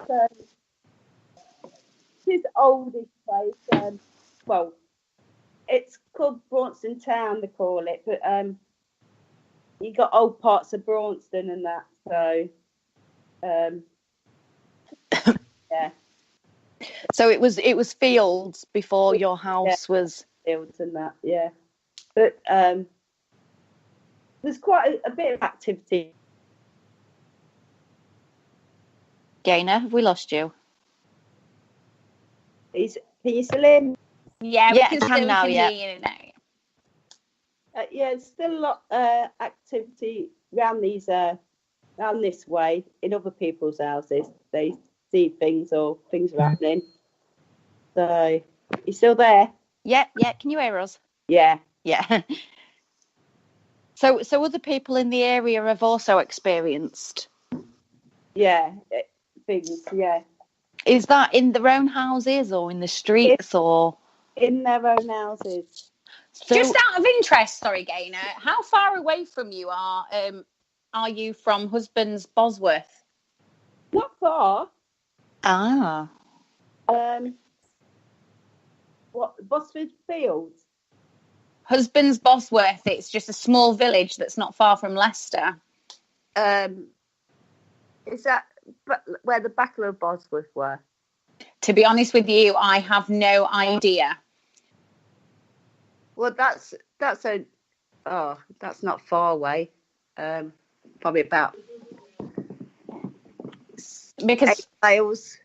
it's oldish place. Well, it's called Braunston Town, they call it, but you got old parts of Braunston and that, so yeah. So it was fields before your house was fields and that, yeah. But there's quite a bit of activity. Gaynor, have we lost you? Can you still hear me? Yeah, we can still now, hear you now. There's still a lot activity around this way in other people's houses. They see things or things are happening. So, you still there? Yeah. Can you hear us? Yeah. Yeah. So other people in the area have also experienced. Yeah. Things. Yeah. Is that in their own houses or in the streets or In their own houses. so? Just out of interest, sorry, Gaynor, how far away from you are you from Husbands Bosworth? Not far. Ah. What? Bosford Fields? Husbands Bosworth, it's just a small village that's not far from Leicester. Is that where the Battle of Bosworth were? To be honest with you, I have no idea. Well, that's that's not far away. Probably about Because 8 miles,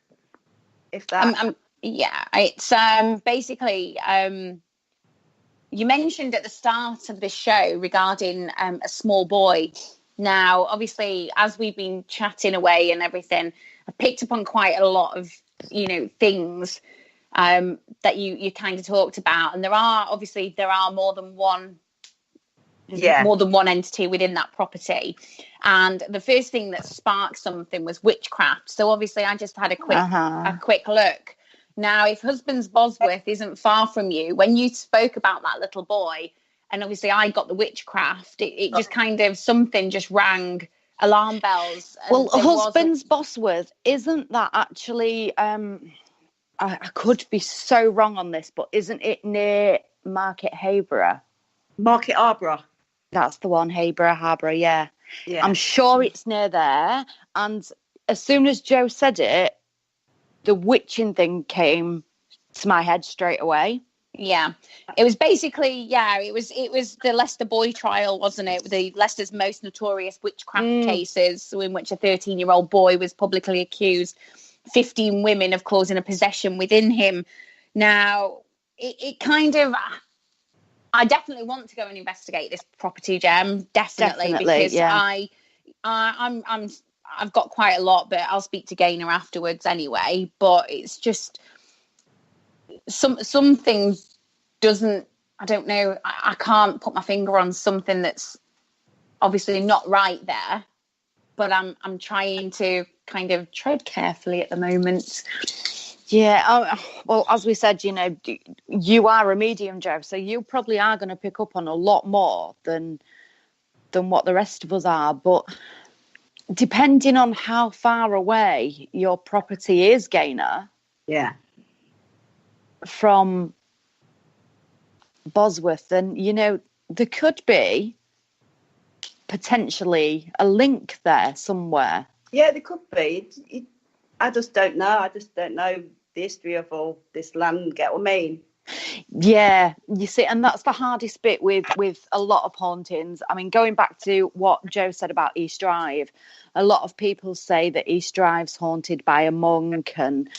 if that. yeah, it's basically you mentioned at the start of the show regarding a small boy. Now, obviously, as we've been chatting away and everything, I've picked up on quite a lot of, things that you kind of talked about. And there are more than one entity within that property. And the first thing that sparked something was witchcraft. So obviously I just had a quick look. Now, if Husbands Bosworth isn't far from you, when you spoke about that little boy, and obviously I got the witchcraft, it just kind of, something just rang alarm bells. Well, Husbands Bosworth, isn't that actually, I could be so wrong on this, but isn't it near Market Hayborough? Market Harborough. That's the one, Harborough, yeah. Yeah. I'm sure it's near there. And as soon as Jo said it, the witching thing came to my head straight away. Yeah, it was basically, it was the Leicester boy trial, wasn't it? The Leicester's most notorious witchcraft cases, in which a 13-year-old boy was publicly accused 15 women of causing a possession within him. Now, it kind of, I definitely want to go and investigate this property, Gem. Definitely, because yeah. I've got quite a lot, but I'll speak to Gaynor afterwards anyway. But it's just something doesn't. I don't know. I can't put my finger on something that's obviously not right there. But I'm trying to kind of tread carefully at the moment. Yeah, well, as we said, you are a medium, Jo, so you probably are going to pick up on a lot more than what the rest of us are. But depending on how far away your property is, Gaynor, from Bosworth, then, there could be potentially a link there somewhere. Yeah, there could be. I just don't know. I just don't know the history of all this land, get what I mean? Yeah, you see, and that's the hardest bit with a lot of hauntings. I mean, going back to what Jo said about East Drive, a lot of people say that East Drive's haunted by a monk, and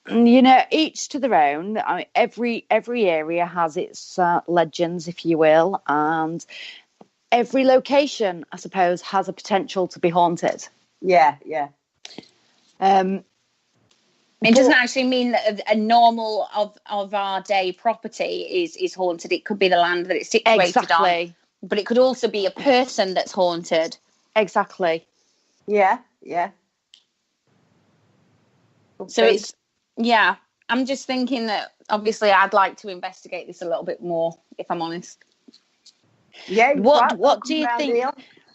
each to their own. I mean, every area has its legends, if you will, and every location, I suppose, has a potential to be haunted. Yeah. It doesn't actually mean that a normal of our day property is haunted. It could be the land that it's situated on. But it could also be a person that's haunted. Exactly. Yeah. So it's, I'm just thinking that obviously I'd like to investigate this a little bit more, if I'm honest. Yeah. What do you think? Here.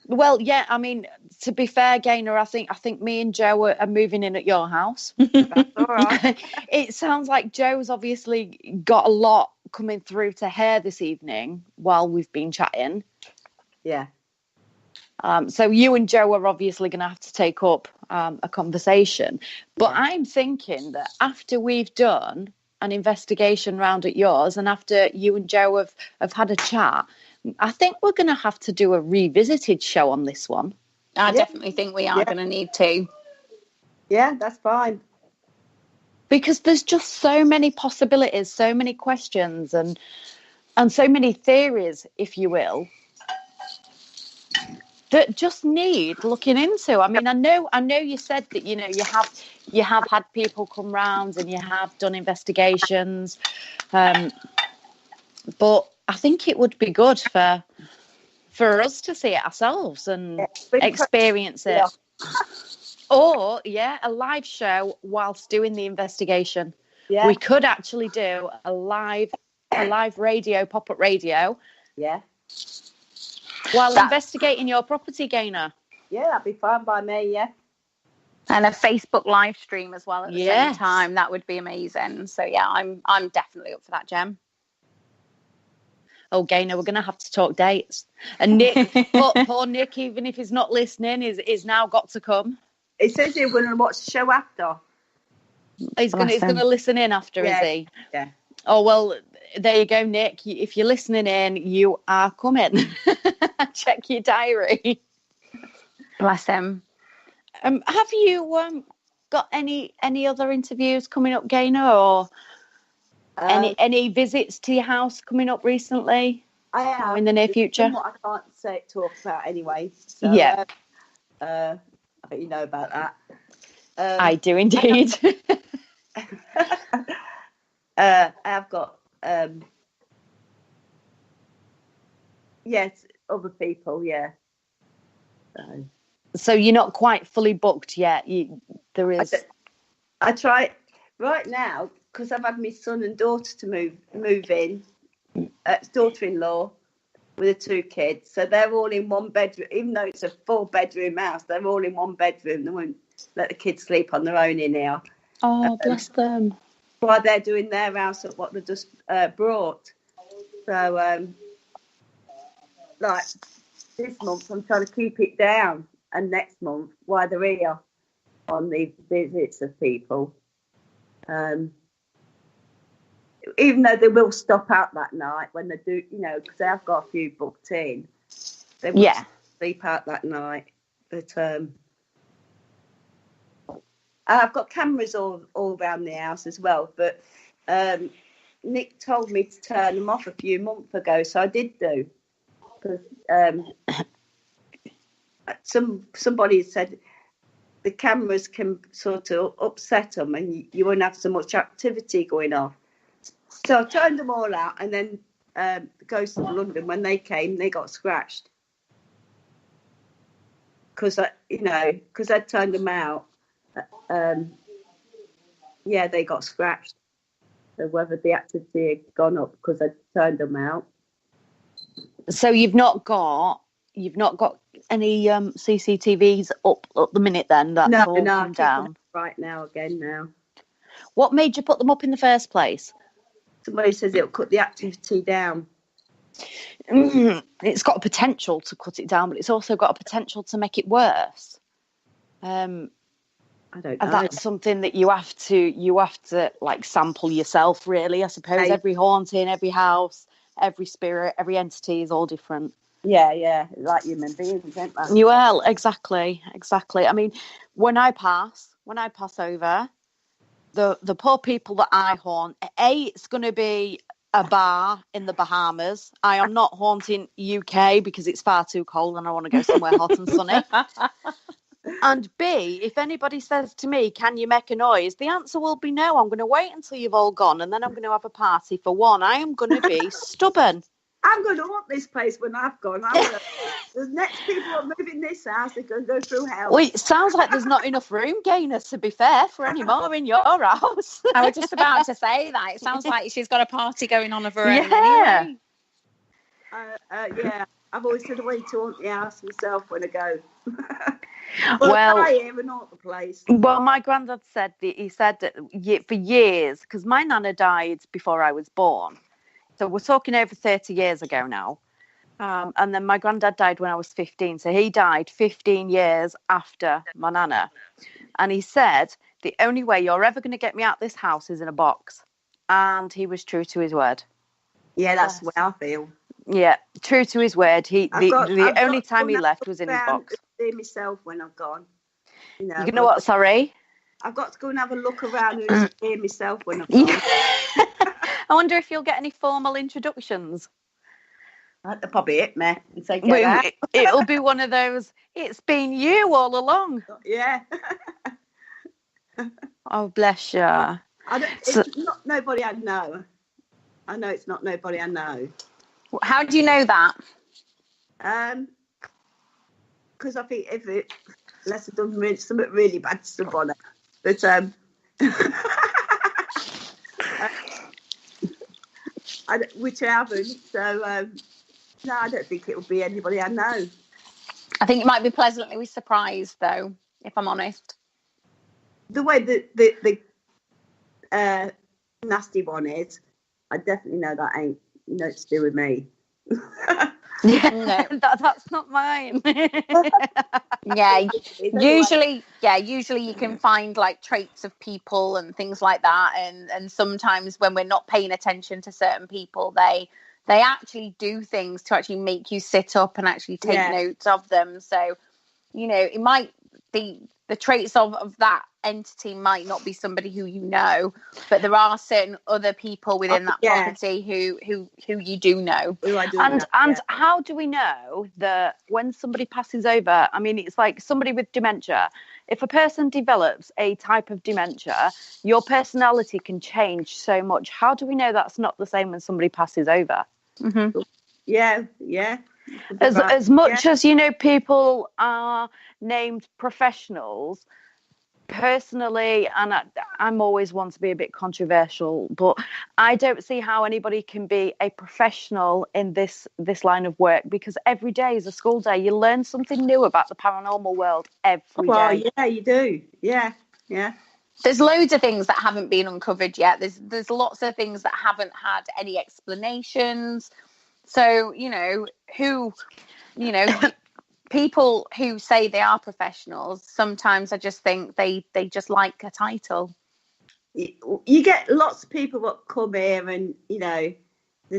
Well, yeah, I mean, to be fair, Gaynor, I think me and Jo are moving in at your house. That's all right. It sounds like Jo's obviously got a lot coming through to her this evening while we've been chatting. Yeah. So you and Jo are obviously going to have to take up a conversation. But I'm thinking that after we've done an investigation round at yours and after you and Jo have had a chat, I think we're going to have to do a revisited show on this one. I definitely think we are going to need to. Yeah, that's fine. Because there's just so many possibilities, so many questions and so many theories, if you will, that just need looking into. I mean, I know you said that, you have had people come round and you have done investigations. But I think it would be good for us to see it ourselves and experience it. Or, a live show whilst doing the investigation. Yeah. We could actually do a live radio, pop-up radio. Yeah. While investigating your property, Gaynor. Yeah, that'd be fine by me, yeah. And a Facebook live stream as well at the same time. That would be amazing. So, yeah, I'm definitely up for that, Gem. Oh, Gaynor, we're going to have to talk dates. And Nick, poor Nick, even if he's not listening, is now got to come. He says he's going to watch the show after. He's going to listen in after, is he? Yeah. Oh, well, there you go, Nick. If you're listening in, you are coming. Check your diary. Bless him. Have you got any other interviews coming up, Gaynor, or any visits to your house coming up recently? I have. Or in the near future? What I can't talk about anyway. So, yeah. I bet you know about that. I do indeed. I've got yes, other people, yeah. So you're not quite fully booked yet. There is. I try right now because I've had my son and daughter to move in. Daughter-in-law with the 2 kids, so they're all in one bedroom. Even though it's a 4-bedroom house, they're all in one bedroom. They won't let the kids sleep on their own in here. Oh, bless them. While they're doing their house at what they just brought. So, like this month, I'm trying to keep it down, and next month, while they're here on the visits of people, even though they will stop out that night when they do, because they have got a few booked in, they will sleep out that night. But I've got cameras all around the house as well, but Nick told me to turn them off a few months ago, so I did do. Because somebody said the cameras can sort of upset them and you won't have so much activity going on. So I turned them all out, and then the Ghosts of London, when they came, they got scratched. Because I turned them out. They got scratched. So whether the activity had gone up because I turned them out. So you've not got any CCTVs up at the minute then? That's all come down right now again now. What made you put them up in the first place? Somebody says it'll cut the activity down. It's got a potential to cut it down, but it's also got a potential to make it worse. I don't know. And that's something that you have to like sample yourself, really. I suppose every haunting, every house, every spirit, every entity is all different. Yeah, like human beings, aren't they? Well, exactly. I mean, when I pass over, the poor people that I haunt, it's going to be a bar in the Bahamas. I am not haunting UK because it's far too cold and I want to go somewhere hot and sunny. And B, if anybody says to me, can you make a noise? The answer will be no. I'm going to wait until you've all gone and then I'm going to have a party. For one, I am going to be stubborn. I'm going to want this place when I've gone. The next people are moving this house, they're going to go through hell. Well, it sounds like there's not enough room, Gaynor, to be fair, for any more in your house. I was just about to say that. It sounds like she's got a party going on of her own anyway. I've always said I want to haunt the house myself when I go. I hear and haunt the place. Well, my granddad said that for years, because my nana died before I was born. So we're talking over 30 years ago now. And then my granddad died when I was 15. So he died 15 years after my nana. And he said, the only way you're ever going to get me out of this house is in a box. And he was true to his word. Yeah, that's the way I feel. Yeah, true to his word. The only time he left was in his box. I see myself when I've gone. You know what, sorry? I've got to go and have a look around and hear myself when I've gone. I wonder if you'll get any formal introductions. That'll probably hit me and say, it'll be one of those, it's been you all along. Yeah. Oh, bless you. It's not nobody I know. I know it's not nobody I know. How do you know that? Because I think unless I've done something really bad to somebody, but which I haven't. So no, I don't think it will be anybody I know. I think you might be pleasantly surprised, though, if I'm honest. The way the nasty one is, I definitely know that ain't to do with me. Yeah, no. That's not mine. Yeah, usually you can find like traits of people and things like that, and sometimes when we're not paying attention to certain people, they actually do things to actually make you sit up and actually take notes of them. So, it might be the traits of that entity might not be somebody who you know, but there are certain other people within that property who you do know. And how do we know that when somebody passes over, I mean, it's like somebody with dementia, if a person develops a type of dementia, your personality can change so much. How do we know that's not the same when somebody passes over? Mm-hmm. Yeah. As much as, people are named professionals, personally, and I'm always one to be a bit controversial, but I don't see how anybody can be a professional in this line of work, because every day is a school day. You learn something new about the paranormal world every day. Yeah, you do. Yeah. There's loads of things that haven't been uncovered yet. There's lots of things that haven't had any explanations. So, people who say they are professionals, sometimes I just think they just like a title. You get lots of people that come here and, they're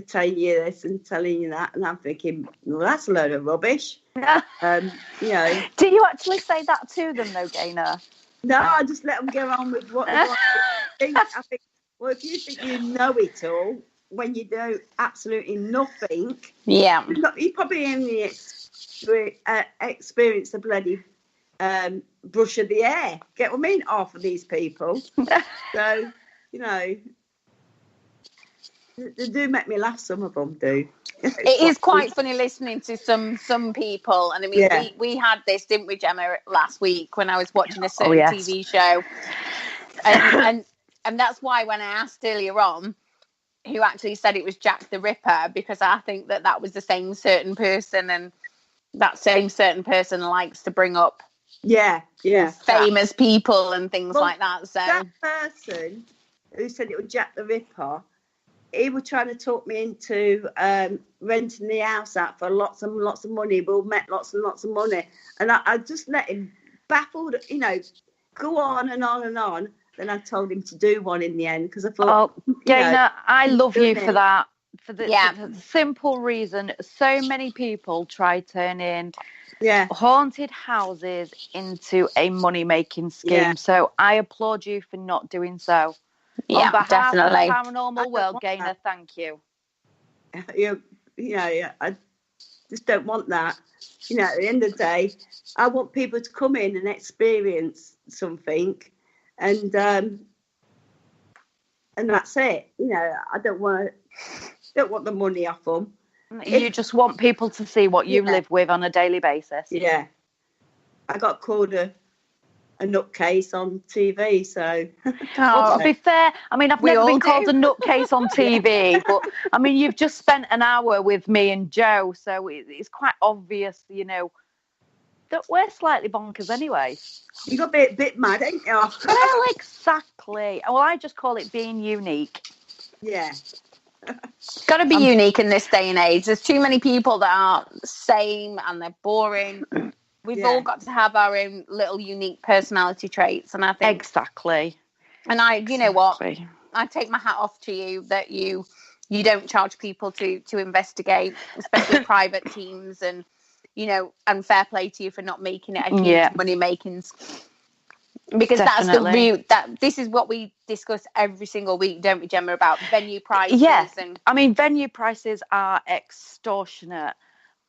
telling you this and telling you that. And I'm thinking, well, that's a load of rubbish. Do you actually say that to them, though, Gaynor? No, I just let them get on with what they want to think. I think, well, if you think you know it all, when you do absolutely nothing, you probably only experience the bloody brush of the hair. Get what I mean? Half of these people. So, they do make me laugh. Some of them do. It is quite funny listening to some people, and I mean, we had this, didn't we, Gemma, last week when I was watching a certain TV show, and that's why when I asked earlier on who actually said it was Jack the Ripper, because I think that was the same certain person, and that same certain person likes to bring up famous people and things like that. So that person who said it was Jack the Ripper, he was trying to talk me into renting the house out for lots and lots of money. We'll make lots and lots of money. And I just let him, baffled, go on and on and on. Then I told him to do one in the end, because I thought... Gaynor, I love you for that. For the simple reason, so many people try turning haunted houses into a money-making scheme. Yeah. So I applaud you for not doing so. Yeah, on behalf definitely. of the paranormal world, Gaynor, thank you. I just don't want that. At the end of the day, I want people to come in and experience something, and that's it. I don't want the money off them. You just want people to see what you live with on a daily basis. Yeah, I got called a nutcase on TV, so... Well, to be fair, I mean, I've never been called a nutcase on TV, but, I mean, you've just spent an hour with me and Jo, so it's quite obvious, that we're slightly bonkers anyway. You got a bit mad, ain't you? Well, exactly. Well, I just call it being unique. Yeah. Got to be unique in this day and age. There's too many people that are same and they're boring. We've all got to have our own little unique personality traits, and I think exactly. And you know what? I take my hat off to you that you don't charge people to investigate, especially private teams, and and fair play to you for not making it a huge money making. Because that's the route this is what we discuss every single week, don't we, Gemma, about venue prices? Yeah, I mean, venue prices are extortionate.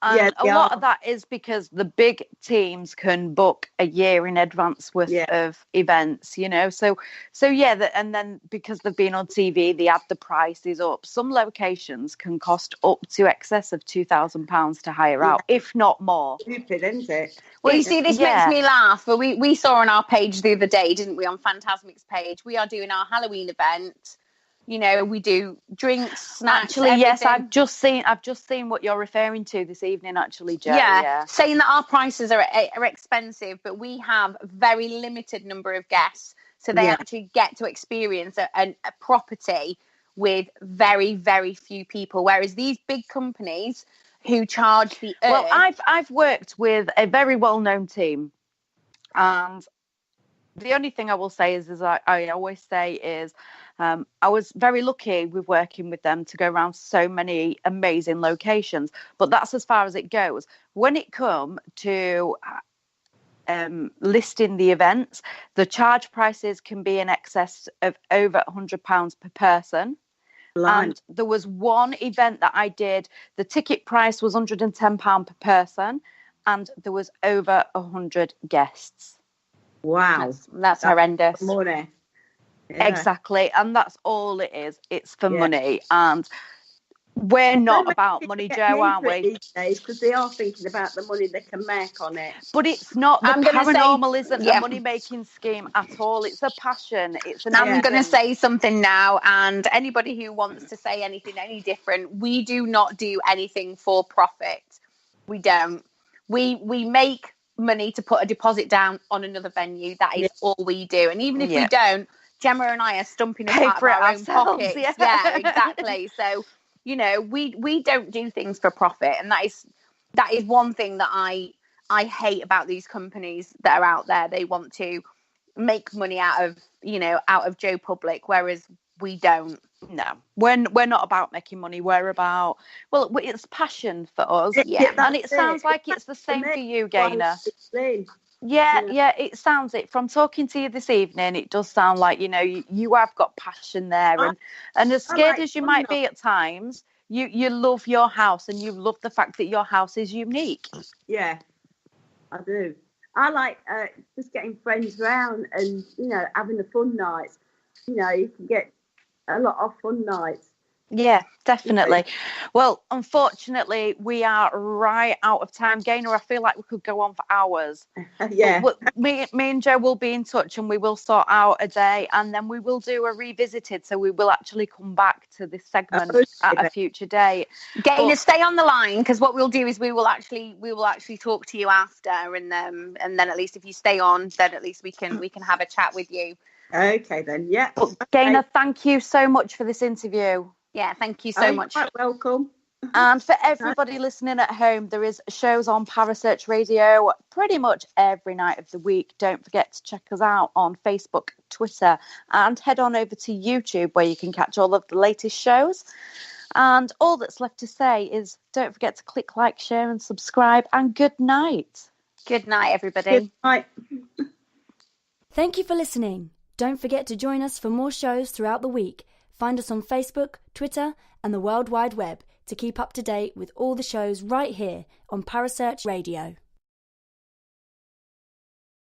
And a they lot are. of that is because the big teams can book a year in advance worth of events, you know. So yeah, and then because they've been on TV, they add the prices up. Some locations can cost up to excess of £2,000 to hire out, if not more. Stupid, isn't it? Well, you see, this makes me laugh. But we saw on our page the other day, didn't we, on Phantasmic's page? We are doing our Halloween event. You know, we do drinks, snacks. Actually, everything. yes, I've just seen what you're referring to this evening. Actually, Jo. Yeah. Saying that our prices are expensive, but we have a very limited number of guests, so they actually get to experience a property with very, very few people. Whereas these big companies who charge the earth. Well, I've worked with a very well-known team, and the only thing I will say is I always say is I was very lucky with working with them to go around so many amazing locations, but that's as far as it goes. When it comes to listing the events, the charge prices can be in excess of over £100 per person. And there was one event that I did, the ticket price was £110 per person, and there was over 100 guests. Wow. That's horrendous. Money. Yeah. Exactly. And that's all it is. It's for money. And we're not about money, Jo, aren't we? These days, because they are thinking about the money they can make on it. But it's not. The paranormal isn't a money-making scheme at all. It's a passion. It's an. I'm going to say something now, and anybody who wants to say anything any different, we do not do anything for profit. We don't. We make money to put a deposit down on another venue. That is all we do. And even if we don't, Gemma and I are stumping us out of our own pockets. Yeah, exactly. So, you know, we don't do things for profit, and that is one thing that I hate about these companies that are out there. They want to make money out of Joe Public, whereas we don't. No, we're not about making money. We're about, well, it's passion for us. And it sounds like it's the same for you, Gaynor. Yeah, it sounds it. From talking to you this evening, it does sound like, you know, you have got passion there. And as scared as you might be at times, you love your house, and you love the fact that your house is unique. Yeah, I do. I like just getting friends round and, you know, having the fun nights. You know, you can get a lot of fun nights. Yeah, definitely. Well, unfortunately, we are right out of time. Gaynor, I feel like we could go on for hours. Yeah. But me and Jo will be in touch, and we will sort out a day, and then we will do a revisited. So we will actually come back to this segment at a future date. Gaynor, stay on the line, because what we'll do is we will actually talk to you after, and then at least if you stay on, then at least we can have a chat with you. Okay then, yeah. But Gaynor, thank you so much for this interview. Yeah, thank you so much. You're quite welcome. And for everybody listening at home, there is shows on Parasearch Radio pretty much every night of the week. Don't forget to check us out on Facebook, Twitter, and head on over to YouTube, where you can catch all of the latest shows. And all that's left to say is don't forget to click like, share, and subscribe. And good night. Good night, everybody. Good night. Thank you for listening. Don't forget to join us for more shows throughout the week. Find us on Facebook, Twitter, and the World Wide Web to keep up to date with all the shows right here on Parasearch Radio.